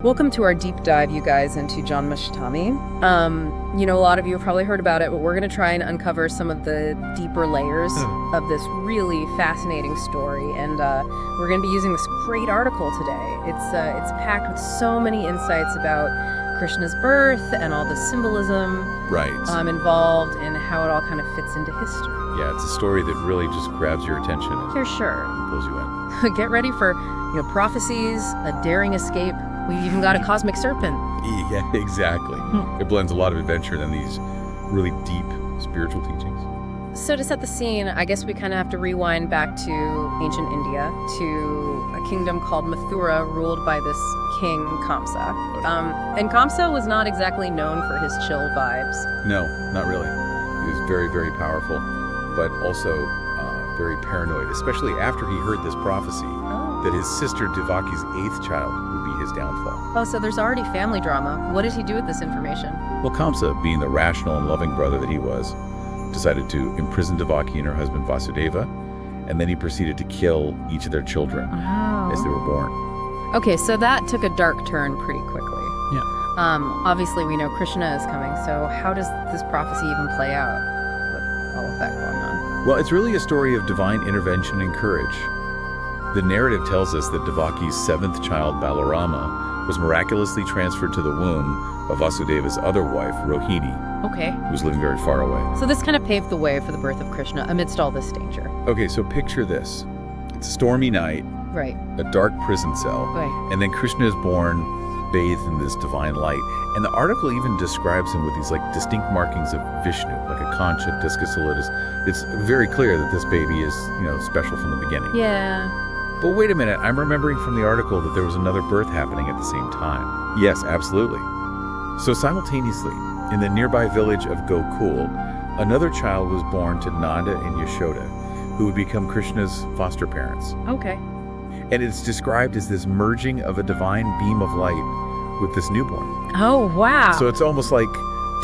Welcome to our deep dive, you guys, into Janmashtami. A lot of you have probably heard about it, but we're going to try and uncover some of the deeper layers of this really fascinating story. And we're going to be using this great article today. It's packed with so many insights about Krishna's birth and all the symbolism involved and how it all kind of fits into history. Yeah, it's a story that really just grabs your attention. For sure. And pulls you in. Get ready for prophecies, a daring escape. We've even got a cosmic serpent. Yeah, exactly. It blends a lot of adventure and these really deep spiritual teachings. So to set the scene, I guess we kind of have to rewind back to ancient India, to a kingdom called Mathura, ruled by this king, Kamsa. And Kamsa was not exactly known for his chill vibes. No, not really. He was very, very powerful, but also very paranoid, especially after he heard this prophecy that his sister Devaki's 8th child would be his downfall. Oh, so there's already family drama. What did he do with this information? Well, Kamsa, being the rational and loving brother that he was, decided to imprison Devaki and her husband Vasudeva, and then he proceeded to kill each of their children as they were born. Okay, so that took a dark turn pretty quickly. Yeah. Obviously, we know Krishna is coming, so how does this prophecy even play out with all of that going on? Well, it's really a story of divine intervention and courage. The narrative tells us that Devaki's 7th child, Balarama, was miraculously transferred to the womb of Vasudeva's other wife, Rohini, who was living very far away. So this kind of paved the way for the birth of Krishna amidst all this danger. Okay, so picture this. It's a stormy night, a dark prison cell, and then Krishna is born bathed in this divine light. And the article even describes him with these distinct markings of Vishnu, like a conch, a discus, a lotus. It's very clear that this baby is, special from the beginning. Yeah. But wait a minute, I'm remembering from the article that there was another birth happening at the same time. Yes, absolutely. So simultaneously, in the nearby village of Gokul, another child was born to Nanda and Yashoda, who would become Krishna's foster parents. Okay. And it's described as this merging of a divine beam of light with this newborn. Oh, wow. So it's almost like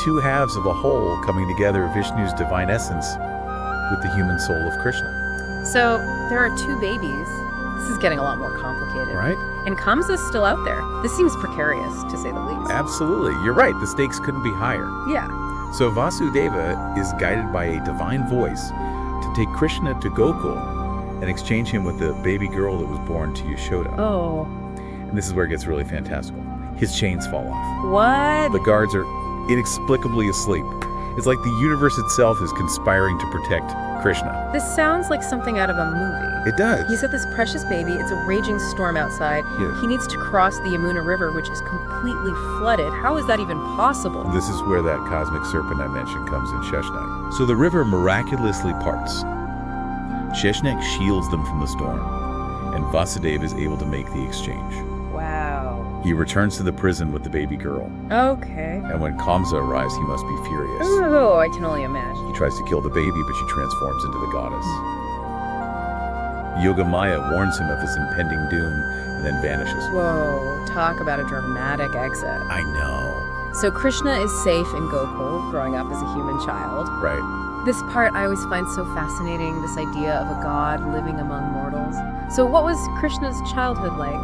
two halves of a whole coming together, Vishnu's divine essence with the human soul of Krishna. So there are two babies. This is getting a lot more complicated. Right? And Kamsa's still out there. This seems precarious, to say the least. Absolutely. You're right. The stakes couldn't be higher. Yeah. So Vasudeva is guided by a divine voice to take Krishna to Gokul and exchange him with the baby girl that was born to Yashoda. Oh. And this is where it gets really fantastical. His chains fall off. What? The guards are inexplicably asleep. It's like the universe itself is conspiring to protect Krishna. This sounds like something out of a movie. It does. He's got this precious baby. It's a raging storm outside. Yes. He needs to cross the Yamuna River, which is completely flooded. How is that even possible? This is where that cosmic serpent I mentioned comes in Sheshnak. So the river miraculously parts. Sheshnak shields them from the storm, and Vasudeva is able to make the exchange. Wow. He returns to the prison with the baby girl. Okay. And when Kamsa arrives, he must be furious. Oh, I can only imagine. He tries to kill the baby, but she transforms into the goddess. Yogamaya warns him of his impending doom and then vanishes. Whoa, talk about a dramatic exit. I know. So Krishna is safe in Gokul, growing up as a human child. Right. This part I always find so fascinating, this idea of a god living among mortals. So what was Krishna's childhood like?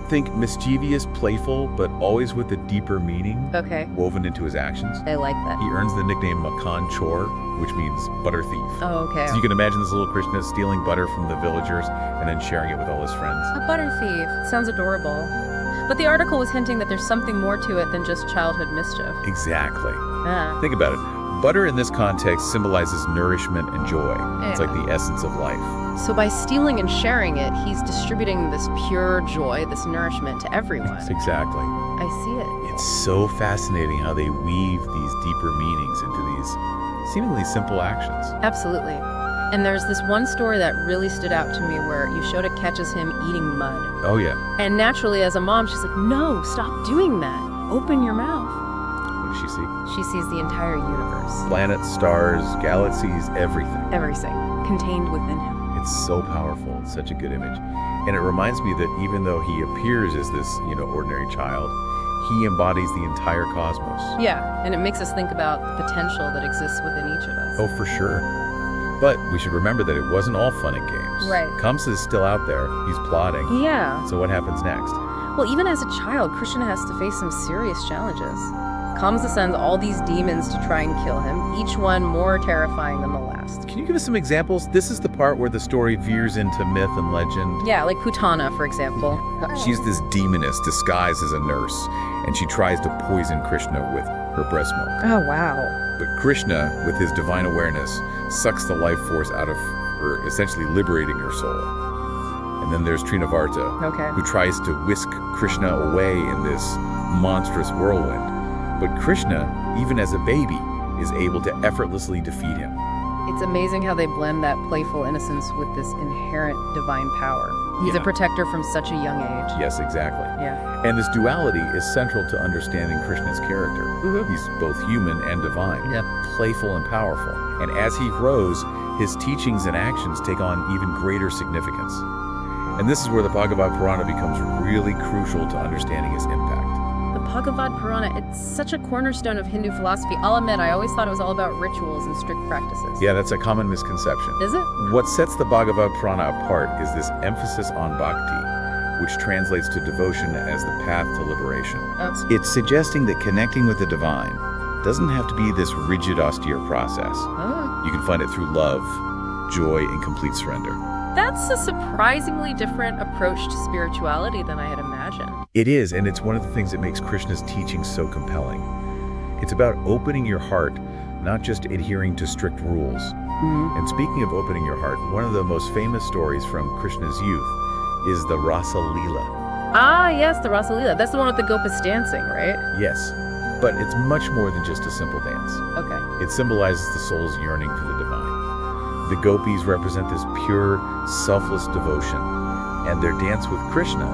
Think mischievous, playful, but always with a deeper meaning woven into his actions. I like that. He earns the nickname Makan Chor, which means butter thief. Oh, okay. So you can imagine this little Krishna stealing butter from the villagers and then sharing it with all his friends. A butter thief. Sounds adorable. But the article was hinting that there's something more to it than just childhood mischief. Exactly. Ah. Think about it. Butter in this context symbolizes nourishment and joy. Yeah. It's like the essence of life. So by stealing and sharing it, he's distributing this pure joy, this nourishment to everyone. Exactly. I see it. It's so fascinating how they weave these deeper meanings into these seemingly simple actions. Absolutely. And there's this one story that really stood out to me where Yashoda catches him eating mud. Oh, yeah. And naturally, as a mom, she's like, no, stop doing that. Open your mouth. What does she see? She sees the entire universe. Planets, stars, galaxies, everything. Everything contained within him. It's so powerful. It's such a good image. And it reminds me that even though he appears as this, ordinary child, he embodies the entire cosmos. Yeah, and it makes us think about the potential that exists within each of us. Oh, for sure. But we should remember that it wasn't all fun and games. Right. Kamsa is still out there. He's plotting. Yeah. So what happens next? Well, even as a child, Krishna has to face some serious challenges. Kamsa sends all these demons to try and kill him, each one more terrifying than the last. Can you give us some examples? This is the part where the story veers into myth and legend. Yeah, like Putana, for example. She's this demoness disguised as a nurse, and she tries to poison Krishna with her breast milk. Oh, wow. But Krishna, with his divine awareness, sucks the life force out of her, essentially liberating her soul. And then there's Trinavarta, who tries to whisk Krishna away in this monstrous whirlwind. But Krishna, even as a baby, is able to effortlessly defeat him. It's amazing how they blend that playful innocence with this inherent divine power. He's a protector from such a young age. Yes, exactly. Yeah. And this duality is central to understanding Krishna's character. He's both human and divine, playful and powerful. And as he grows, his teachings and actions take on even greater significance. And this is where the Bhagavad Purana becomes really crucial to understanding his impact. The Bhagavad Purana, it's such a cornerstone of Hindu philosophy. I'll admit, I always thought it was all about rituals and strict practices. Yeah, that's a common misconception. Is it? What sets the Bhagavad Purana apart is this emphasis on bhakti, which translates to devotion as the path to liberation. It's suggesting that connecting with the divine doesn't have to be this rigid, austere process. You can find it through love, joy, and complete surrender. That's a surprisingly different approach to spirituality than I had imagined. It is, and it's one of the things that makes Krishna's teaching so compelling. It's about opening your heart, not just adhering to strict rules. And speaking of opening your heart, one of the most famous stories from Krishna's youth is the Rasa Leela. Ah, yes, the Rasa Leela. That's the one with the gopas dancing, right? Yes, but it's much more than just a simple dance. Okay. It symbolizes the soul's yearning for the divine. The gopis represent this pure, selfless devotion, and their dance with Krishna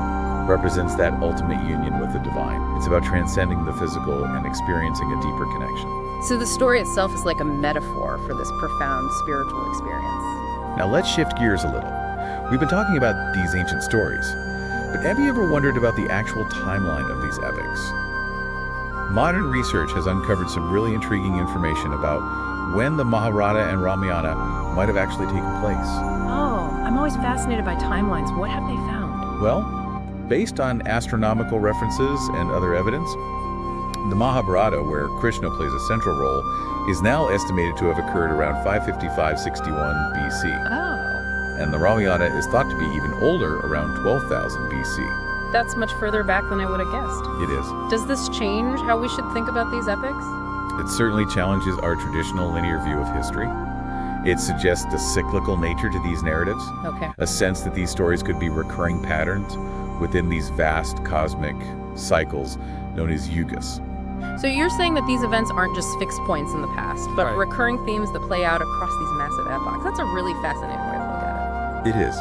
represents that ultimate union with the divine. It's about transcending the physical and experiencing a deeper connection. So the story itself is like a metaphor for this profound spiritual experience. Now let's shift gears a little. We've been talking about these ancient stories, but have you ever wondered about the actual timeline of these epics? Modern research has uncovered some really intriguing information about when the Mahabharata and Ramayana might have actually taken place. Oh, I'm always fascinated by timelines. What have they found? Well, based on astronomical references and other evidence, the Mahabharata, where Krishna plays a central role, is now estimated to have occurred around 555-61 BC. Oh. And the Ramayana is thought to be even older, around 12,000 BC. That's much further back than I would have guessed. It is. Does this change how we should think about these epics? It certainly challenges our traditional linear view of history. It suggests a cyclical nature to these narratives, a sense that these stories could be recurring patterns within these vast cosmic cycles known as yugas. So you're saying that these events aren't just fixed points in the past, but recurring themes that play out across these massive epochs. That's a really fascinating way to look at it. It is.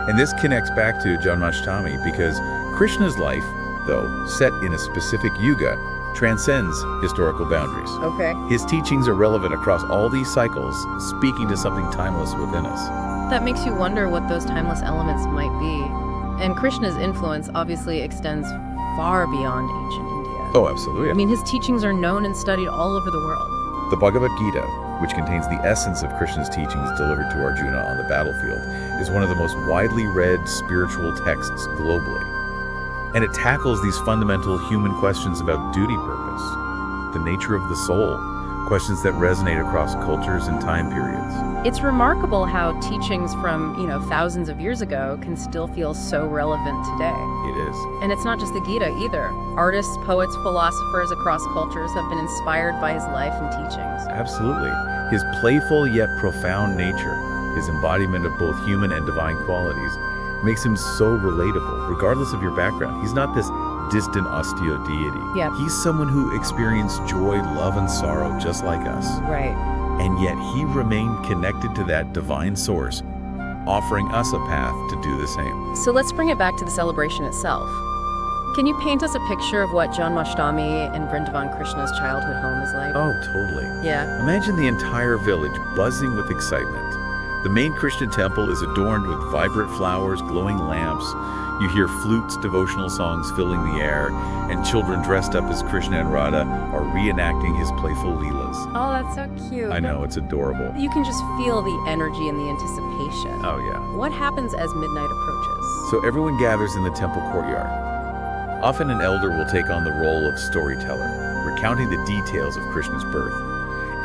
And this connects back to Janmashtami because Krishna's life, though set in a specific yuga, transcends historical boundaries. His teachings are relevant across all these cycles, speaking to something timeless within us. That makes you wonder what those timeless elements might be. And Krishna's influence obviously extends far beyond ancient India. Oh, absolutely. I mean, his teachings are known and studied all over the world. The Bhagavad Gita, which contains the essence of Krishna's teachings delivered to Arjuna on the battlefield, is one of the most widely read spiritual texts globally. And it tackles these fundamental human questions about duty purpose, the nature of the soul, questions that resonate across cultures and time periods. It's remarkable how teachings from, thousands of years ago can still feel so relevant today. It is. And it's not just the Gita either. Artists, poets, philosophers across cultures have been inspired by his life and teachings. Absolutely. His playful yet profound nature, his embodiment of both human and divine qualities, makes him so relatable, regardless of your background. He's not this distant, austere deity. Yeah. He's someone who experienced joy, love, and sorrow just like us. Right. And yet he remained connected to that divine source, offering us a path to do the same. So let's bring it back to the celebration itself. Can you paint us a picture of what Janmashtami and Vrindavan Krishna's childhood home is like? Oh, totally. Yeah. Imagine the entire village buzzing with excitement. The main Krishna temple is adorned with vibrant flowers, glowing lamps. You hear flutes, devotional songs filling the air, and children dressed up as Krishna and Radha are reenacting his playful leelas. Oh, that's so cute. I know, it's adorable. You can just feel the energy and the anticipation. Oh, yeah. What happens as midnight approaches? So everyone gathers in the temple courtyard. Often an elder will take on the role of storyteller, recounting the details of Krishna's birth,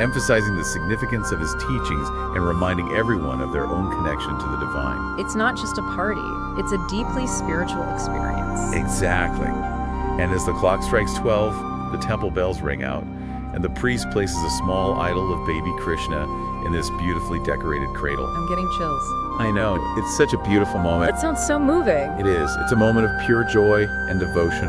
emphasizing the significance of his teachings and reminding everyone of their own connection to the divine. It's not just a party, it's a deeply spiritual experience. Exactly. And as the clock strikes 12, the temple bells ring out, and the priest places a small idol of baby Krishna in this beautifully decorated cradle. I'm getting chills. I know, it's such a beautiful moment. That sounds so moving. It is. It's a moment of pure joy and devotion,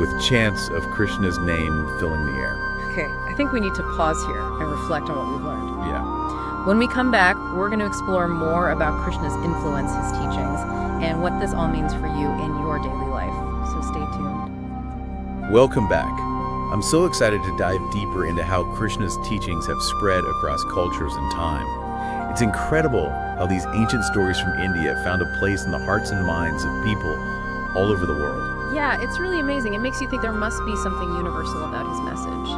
with chants of Krishna's name filling the air. Okay, I think we need to pause here and reflect on what we've learned. Yeah. When we come back, we're going to explore more about Krishna's influence, his teachings, and what this all means for you in your daily life. So stay tuned. Welcome back. I'm so excited to dive deeper into how Krishna's teachings have spread across cultures and time. It's incredible how these ancient stories from India found a place in the hearts and minds of people all over the world. Yeah, it's really amazing. It makes you think there must be something universal about his message.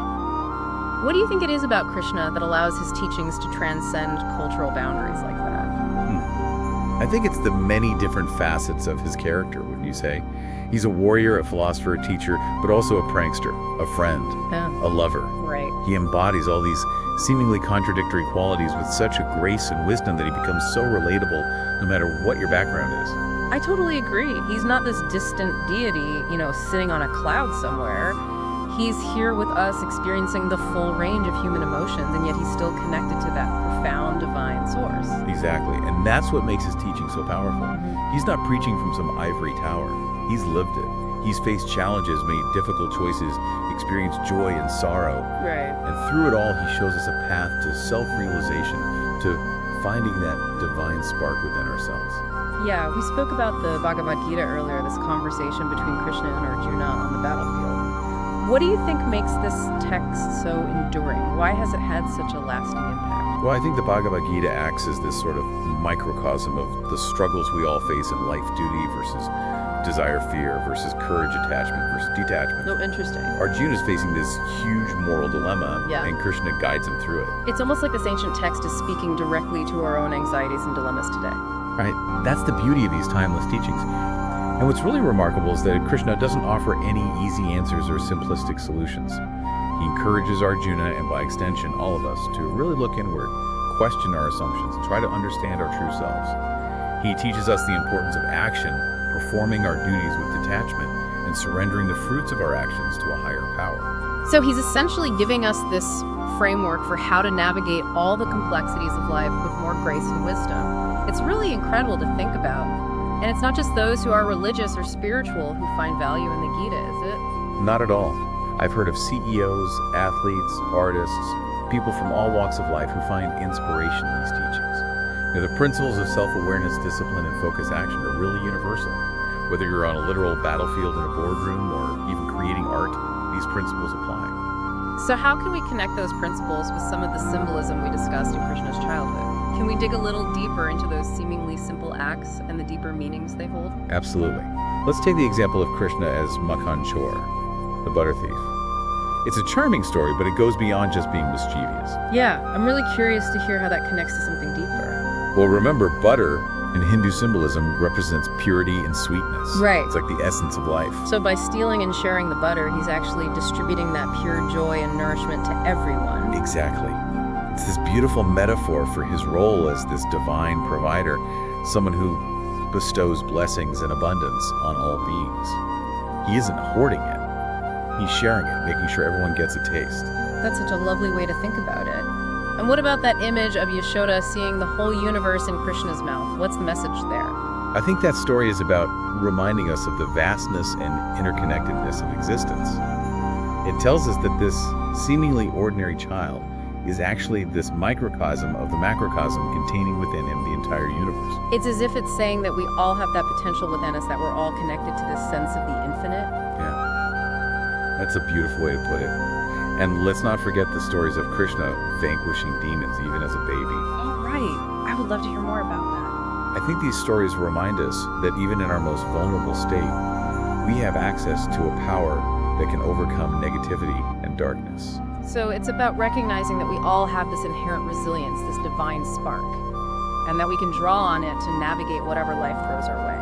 What do you think it is about Krishna that allows his teachings to transcend cultural boundaries like that? I think it's the many different facets of his character, wouldn't you say? He's a warrior, a philosopher, a teacher, but also a prankster, a friend, a lover. Right. He embodies all these seemingly contradictory qualities with such a grace and wisdom that he becomes so relatable no matter what your background is. I totally agree. He's not this distant deity, sitting on a cloud somewhere. He's here with us experiencing the full range of human emotions, and yet he's still connected to that profound divine source. Exactly, and that's what makes his teaching so powerful. He's not preaching from some ivory tower. He's lived it. He's faced challenges, made difficult choices, experienced joy and sorrow. Right. And through it all, he shows us a path to self-realization, to finding that divine spark within ourselves. Yeah, we spoke about the Bhagavad Gita earlier, this conversation between Krishna and Arjuna on the battlefield. What do you think makes this text so enduring? Why has it had such a lasting impact? Well, I think the Bhagavad Gita acts as this sort of microcosm of the struggles we all face in life, duty versus desire, fear versus courage, attachment versus detachment. Oh, interesting. Arjuna's facing this huge moral dilemma, Yeah. and Krishna guides him through it. It's almost like this ancient text is speaking directly to our own anxieties and dilemmas today. Right? That's the beauty of these timeless teachings. And what's really remarkable is that Krishna doesn't offer any easy answers or simplistic solutions. He encourages Arjuna, and by extension all of us, to really look inward, question our assumptions, and try to understand our true selves. He teaches us the importance of action, performing our duties with detachment, and surrendering the fruits of our actions to a higher power. So he's essentially giving us this framework for how to navigate all the complexities of life with more grace and wisdom. It's really incredible to think about. And it's not just those who are religious or spiritual who find value in the Gita, is it? Not at all. I've heard of CEOs, athletes, artists, people from all walks of life who find inspiration in these teachings. The principles of self-awareness, discipline, and focused action are really universal. Whether you're on a literal battlefield in a boardroom or even creating art, these principles apply. So how can we connect those principles with some of the symbolism we discussed in Krishna's childhood? Can we dig a little deeper into those seemingly simple acts and the deeper meanings they hold? Absolutely. Let's take the example of Krishna as Makhan Chor, the butter thief. It's a charming story, but it goes beyond just being mischievous. Yeah, I'm really curious to hear how that connects to something deeper. Well, remember, butter in Hindu symbolism represents purity and sweetness. Right. It's like the essence of life. So by stealing and sharing the butter, he's actually distributing that pure joy and nourishment to everyone. Exactly. It's this beautiful metaphor for his role as this divine provider, someone who bestows blessings and abundance on all beings. He isn't hoarding it. He's sharing it, making sure everyone gets a taste. That's such a lovely way to think about it. And what about that image of Yashoda seeing the whole universe in Krishna's mouth? What's the message there? I think that story is about reminding us of the vastness and interconnectedness of existence. It tells us that this seemingly ordinary child is actually this microcosm of the macrocosm containing within him the entire universe. It's as if it's saying that we all have that potential within us, that we're all connected to this sense of the infinite. Yeah. That's a beautiful way to put it. And let's not forget the stories of Krishna vanquishing demons even as a baby. Oh, right. I would love to hear more about that. I think these stories remind us that even in our most vulnerable state, we have access to a power that can overcome negativity and darkness. So it's about recognizing that we all have this inherent resilience, this divine spark, and that we can draw on it to navigate whatever life throws our way,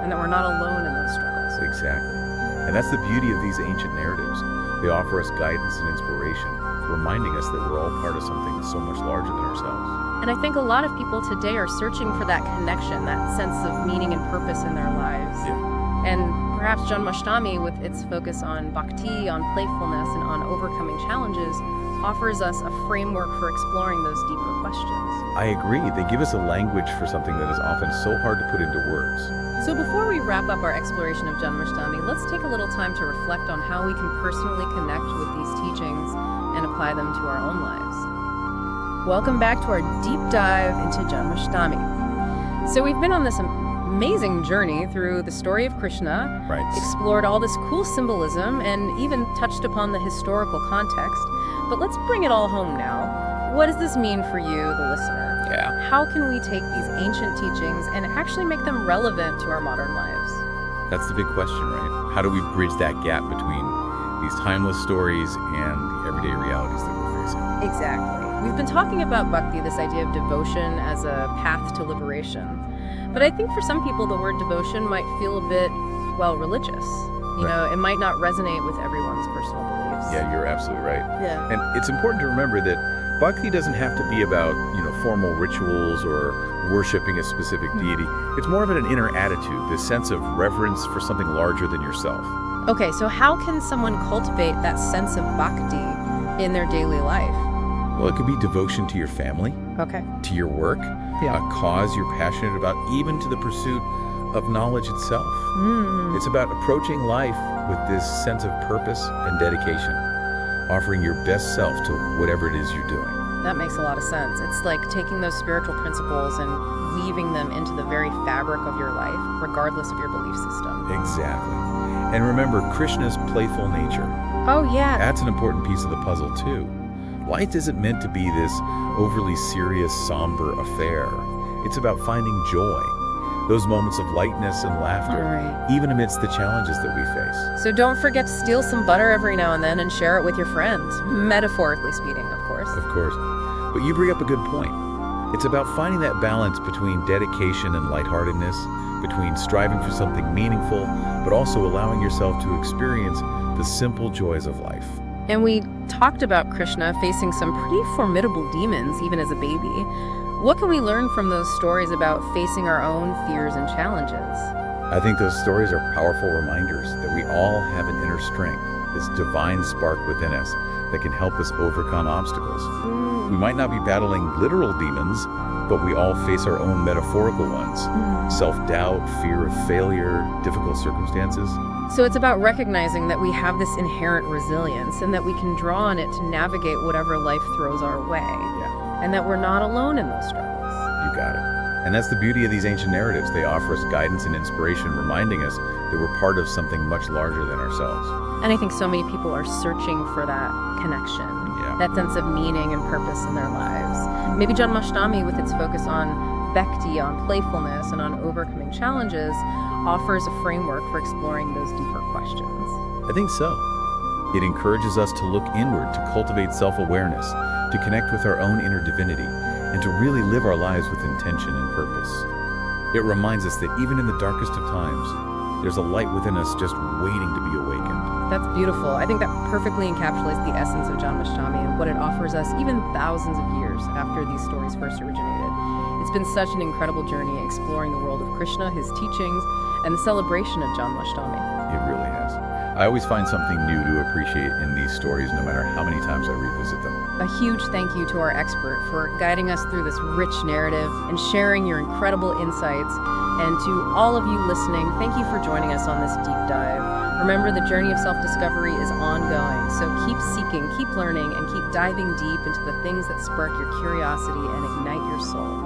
and that we're not alone in those struggles. Exactly. And that's the beauty of these ancient narratives. They offer us guidance and inspiration, reminding us that we're all part of something so much larger than ourselves. And I think a lot of people today are searching for that connection, that sense of meaning and purpose in their lives. Yeah. And perhaps Janmashtami, with its focus on bhakti, on playfulness, and on overcoming challenges, offers us a framework for exploring those deeper questions. I agree. They give us a language for something that is often so hard to put into words. So before we wrap up our exploration of Janmashtami, let's take a little time to reflect on how we can personally connect with these teachings and apply them to our own lives. Welcome back to our deep dive into Janmashtami. So we've been on this amazing journey through the story of Krishna, Right. explored all this cool symbolism, and even touched upon the historical context. But let's bring it all home now. What does this mean for you, the listener? Yeah. How can we take these ancient teachings and actually make them relevant to our modern lives? That's the big question, right? How do we bridge that gap between these timeless stories and the everyday realities that we're facing? Exactly. We've been talking about bhakti, this idea of devotion as a path to liberation. But I think for some people, the word devotion might feel a bit, well, religious. You know, it might not resonate with everyone's personal beliefs. Yeah, you're absolutely right. Yeah. And it's important to remember that bhakti doesn't have to be about, formal rituals or worshiping a specific deity. It's more of an inner attitude, this sense of reverence for something larger than yourself. Okay, so how can someone cultivate that sense of bhakti in their daily life? Well, it could be devotion to your family, Okay. to your work, a cause you're passionate about, even to the pursuit of knowledge itself. It's about approaching life with this sense of purpose and dedication, offering your best self to whatever it is you're doing. That makes a lot of sense. It's like taking those spiritual principles and weaving them into the very fabric of your life, regardless of your belief system. Exactly. And remember Krishna's playful nature. Oh, yeah. That's an important piece of the puzzle, too. Life isn't meant to be this overly serious, somber affair. It's about finding joy, those moments of lightness and laughter, Right. even amidst the challenges that we face. So don't forget to steal some butter every now and then and share it with your friends. Metaphorically speaking, of course. Of course. But you bring up a good point. It's about finding that balance between dedication and lightheartedness, between striving for something meaningful, but also allowing yourself to experience the simple joys of life. And we talked about Krishna facing some pretty formidable demons, even as a baby. What can we learn from those stories about facing our own fears and challenges? I think those stories are powerful reminders that we all have an inner strength, this divine spark within us that can help us overcome obstacles. We might not be battling literal demons, but we all face our own metaphorical ones. Self-doubt, fear of failure, difficult circumstances. So it's about recognizing that we have this inherent resilience and that we can draw on it to navigate whatever life throws our way. Yeah. And that we're not alone in those struggles. You got it. And that's the beauty of these ancient narratives. They offer us guidance and inspiration, reminding us that we're part of something much larger than ourselves. And I think so many people are searching for that connection, that sense of meaning and purpose in their lives. Maybe Janmashtami, with its focus on bhakti, on playfulness, and on overcoming challenges, offers a framework for exploring those deeper questions. I think so. It encourages us to look inward, to cultivate self-awareness, to connect with our own inner divinity, and to really live our lives with intention and purpose. It reminds us that even in the darkest of times, there's a light within us just waiting to be awakened. That's beautiful. I think that perfectly encapsulates the essence of Janmashtami and what it offers us even thousands of years after these stories first originated. It's been such an incredible journey exploring the world of Krishna, his teachings, and the celebration of Janmashtami. It really has. I always find something new to appreciate in these stories, no matter how many times I revisit them. A huge thank you to our expert for guiding us through this rich narrative and sharing your incredible insights. And to all of you listening, thank you for joining us on this deep dive. Remember, the journey of self-discovery is ongoing, so keep seeking, keep learning, and keep diving deep into the things that spark your curiosity and ignite your soul.